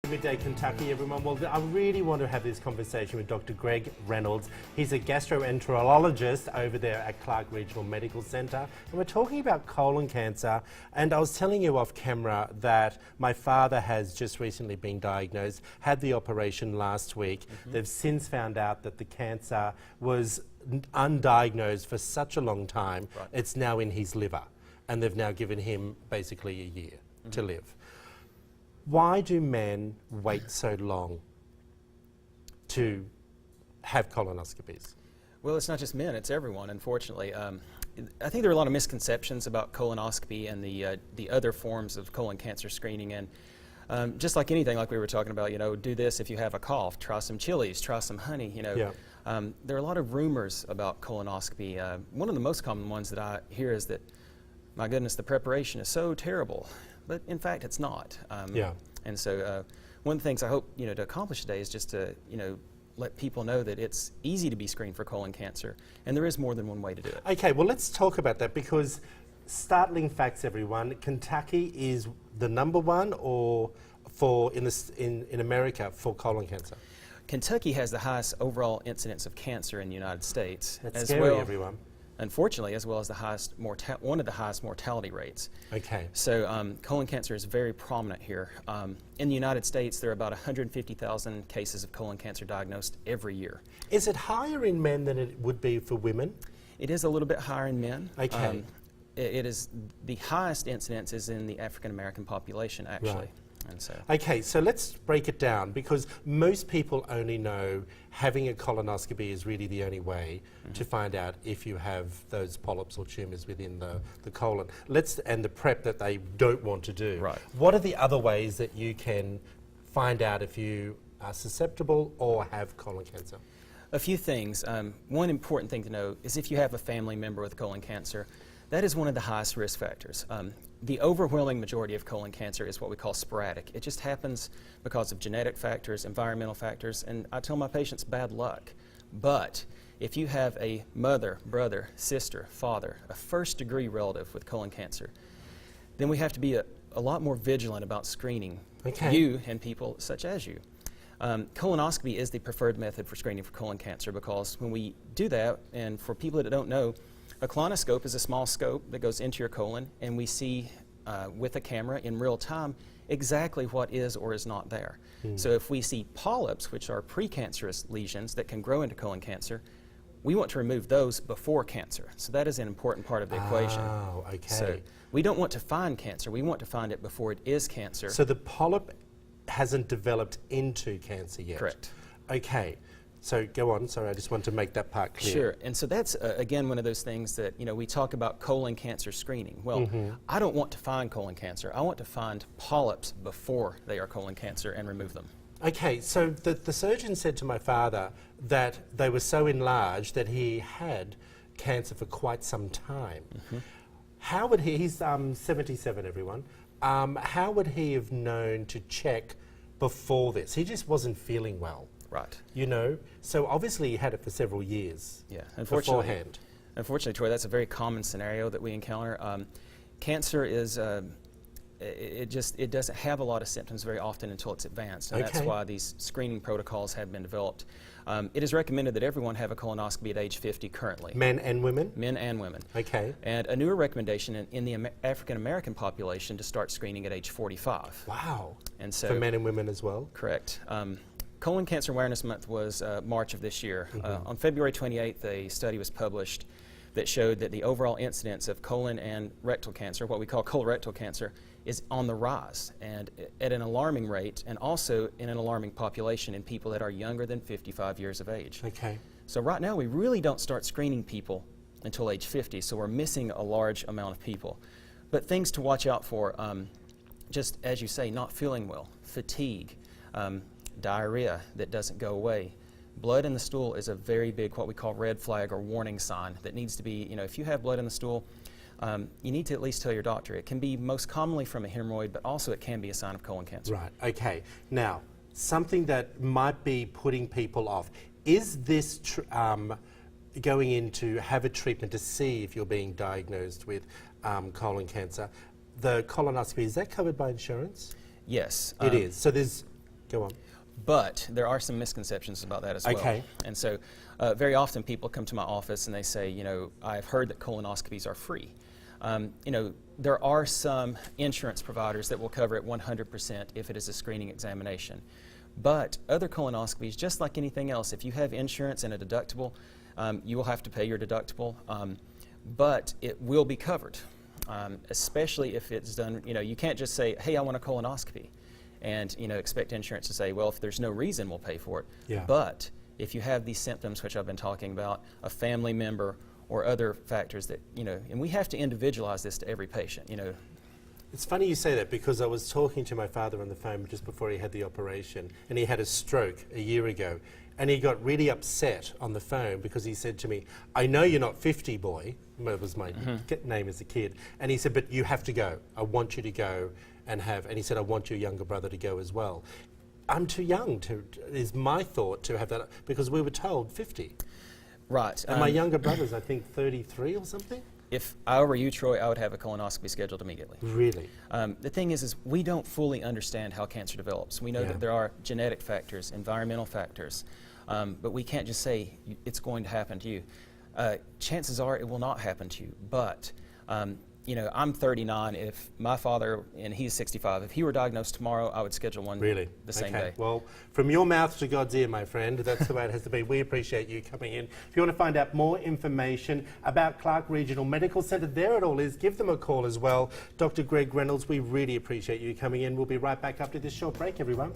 Midday, Kentucky, everyone. Well, I really want to have this conversation with Dr. Greg Reynolds. He's a gastroenterologist over there at Clark Regional Medical Centre. And we're talking about colon cancer. And I was telling you off camera that my father has just recently been diagnosed, had the operation last week. They've since found out that the cancer was undiagnosed for such a long time. Right. It's now in his liver. And they've now given him basically a year to live. Why do men wait so long to have colonoscopies? Well, it's not just men, it's everyone, unfortunately. I think there are a lot of misconceptions about colonoscopy and the other forms of colon cancer screening. And just like anything, like we were talking about, do this if you have a cough, try some chilies, try some honey, Yeah. There are a lot of rumors about colonoscopy. One of the most common ones that I hear is that, my goodness, the preparation is so terrible. But in fact, it's not. Yeah. And so one of the things I hope to accomplish today is just to let people know that it's easy to be screened for colon cancer, and there is more than one way to do it. Okay, well, let's talk about that, because startling facts, everyone. Kentucky is the #1 or in America for colon cancer. Kentucky has the highest overall incidence of cancer in the United States. That's as scary, well, everyone. Unfortunately, as well as one of the highest mortality rates. Okay. So colon cancer is very prominent here. In the United States, there are about 150,000 cases of colon cancer diagnosed every year. Is it higher in men than it would be for women? It is a little bit higher in men. Okay. It is the highest incidence is in the African American population, actually. Right. And so. Okay, so let's break it down, because most people only know having a colonoscopy is really the only way to find out if you have those polyps or tumours within the colon. And the prep that they don't want to do. Right. What are the other ways that you can find out if you are susceptible or have colon cancer? A few things. One important thing to know is if you have a family member with colon cancer, that is one of the highest risk factors. The overwhelming majority of colon cancer is what we call sporadic. It just happens because of genetic factors, environmental factors, and I tell my patients bad luck. But if you have a mother, brother, sister, father, a first-degree relative with colon cancer, then we have to be a lot more vigilant about screening you and people such as you. Colonoscopy is the preferred method for screening for colon cancer, because when we do that, and for people that don't know, a colonoscope is a small scope that goes into your colon, and we see with a camera in real time exactly what is or is not there. So if we see polyps, which are precancerous lesions that can grow into colon cancer, we want to remove those before cancer. So that is an important part of the equation. Oh, okay. So we don't want to find cancer, we want to find it before it is cancer. So the polyp hasn't developed into cancer yet? Correct. Okay. So go on, sorry, I just want to make that part clear. Sure, and so that's, again, one of those things that, we talk about colon cancer screening. Well, I don't want to find colon cancer. I want to find polyps before they are colon cancer and remove them. Okay, so the surgeon said to my father that they were so enlarged that he had cancer for quite some time. How would he's 77, everyone, how would he have known to check before this? He just wasn't feeling well. Right. So obviously he had it for several years. Yeah, beforehand. Unfortunately, Troy, that's a very common scenario that we encounter. Cancer is, it doesn't have a lot of symptoms very often until it's advanced, and that's why these screening protocols have been developed. It is recommended that everyone have a colonoscopy at age 50 currently. Men and women? Men and women. Okay. And a newer recommendation in the African American population to start screening at age 45. Wow. And so, for men and women as well? Correct. Colon Cancer Awareness Month was March of this year. On February 28th, a study was published that showed that the overall incidence of colon and rectal cancer, what we call colorectal cancer, is on the rise, and at an alarming rate, and also in an alarming population in people that are younger than 55 years of age. Okay. So right now, we really don't start screening people until age 50, so we're missing a large amount of people. But things to watch out for, just as you say, not feeling well, fatigue, diarrhea that doesn't go away. Blood in the stool is a very big, what we call red flag or warning sign that needs to be, if you have blood in the stool, you need to at least tell your doctor. It can be most commonly from a hemorrhoid, but also it can be a sign of colon cancer. Right, okay. Now, something that might be putting people off, is this going in to have a treatment to see if you're being diagnosed with colon cancer? The colonoscopy, is that covered by insurance? Yes. It is. So there's Go on. But there are some misconceptions about that as well. Okay. And so very often people come to my office and they say, you know, I've heard that colonoscopies are free. You know, there are some insurance providers that will cover it 100% if it is a screening examination. But other colonoscopies, just like anything else, if you have insurance and a deductible, you will have to pay your deductible, but it will be covered, especially if it's done, you know, you can't just say, hey, I want a colonoscopy, and, you know, expect insurance to say, well, if there's no reason, we'll pay for it. Yeah. But if you have these symptoms, which I've been talking about, a family member or other factors that, you know, and we have to individualize this to every patient, you know. It's funny you say that, because I was talking to my father on the phone just before he had the operation, and he had a stroke a year ago, and he got really upset on the phone because he said to me, I know you're not 50, boy. That was my name as a kid. And he said, but you have to go. I want you to go and have, and he said, I want your younger brother to go as well. I'm too young to, is my thought, to have that, because we were told 50. Right. And my younger brother's, I think, 33 or something? If I were you, Troy, I would have a colonoscopy scheduled immediately. Really? The thing is we don't fully understand how cancer develops. We know that there are genetic factors, environmental factors, but we can't just say it's going to happen to you. Chances are it will not happen to you, but you know, I'm 39. If my father, and he's 65, if he were diagnosed tomorrow, I would schedule one the same day. Well, from your mouth to God's ear, my friend, that's the way it has to be. We appreciate you coming in. If you want to find out more information about Clark Regional Medical Centre, there it all is. Give them a call as well. Dr. Greg Reynolds, we really appreciate you coming in. We'll be right back after this short break, everyone.